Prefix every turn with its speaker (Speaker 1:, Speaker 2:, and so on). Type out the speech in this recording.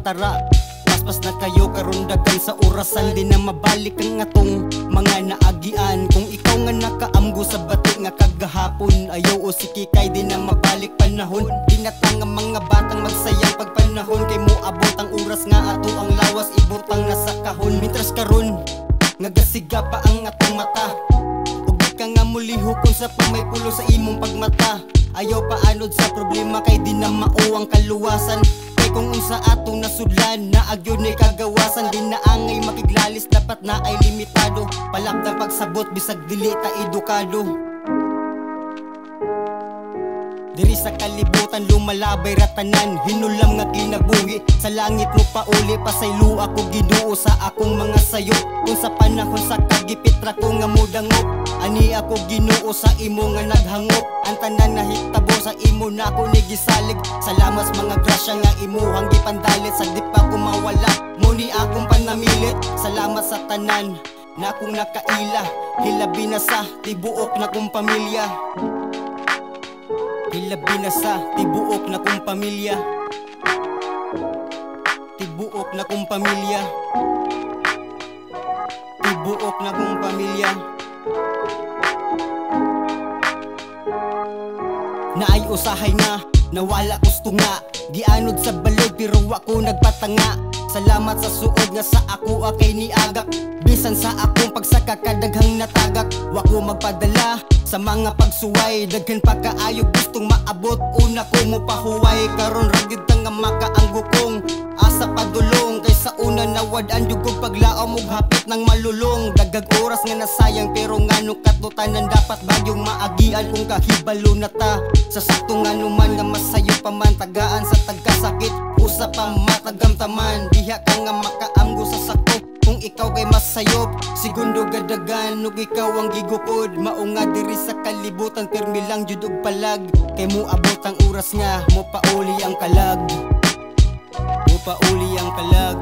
Speaker 1: matara. Paspas na kayo karon dagan sa orasan, di na mabalik ang atong mga naagian. Kung ikaw nga nakaamgo sa bati nga kagahapon, ayaw o sikikay di na mabalik panahon. Dinatang ang mga batang magsayang pagpanahon, kay mo abot ang oras nga ato ang lawas ibutang na sa kahon. Mitras karon nagasiga pa ang atong mata, ug di ka nga muliho kung sa pamay pulo sa imong pagmata. Ayaw pa anod sa problema kay di na mao ang kaluwasan. Kay kung unsa atong nasudlan na agyo ni kagawasan, di na angay makiglalis, dapat na ay limitado. Palabdang pagsabot bisag dili ta edukado. Diri sa kalibutan lumalabay ratanan, hinulam nga kinabuhi. Sa langit mo pauli, pasaylo ako Ginoo sa akong mga sayo. Kung sa panahon sa kagipit ra ko nga mudangop, ani ako Ginoo sa imo nga naghangop. Ang tanan nahitabo sa imo na ako nigisalig. Salamat sa mga grasya nga imuhang gipandalit, sa di pa ko mawala muni akong panamilit. Salamat sa tanan na akong nakaila, hilabi na sa tibuok na kong pamilya. Hilabi na sa tibuok na kong pamilya. Tibuok na kong pamilya. Tibuok na kong pamilya. Naay usahay nga, nawala gusto nga. Gianod sa balod pero ako nagpatanga. Salamat sa suod nga sa ako akay niagak. Bisan sa akong pagsaka kadaghang natagak, wako magpadala sa mga pagsuway. Daghan pa kaayo gustong maabot, una ko mo pahuway. Karon ragid nga makaanggo kong asa padulong, kay sa una nawad-an jugog paglaaw mog hapit ng malulong. Dagag oras nga nasayang pero ngano katutanan dapat bagyong maagian. Kung kahibalo na ta sa sakto ngano man nga masayo pa man, tagaan sa tagasakit usa pa matagamtaman. Diha ka nga makaamgo sa sakto kung ikaw kay masayop. Segundo gadagan ug ikaw ang gigukod, mao nga diri sa kalibutan pirmi lang jud og palag. Kay mo abot ang oras nga mo pauli ang kalag, mo pauli ang kalag.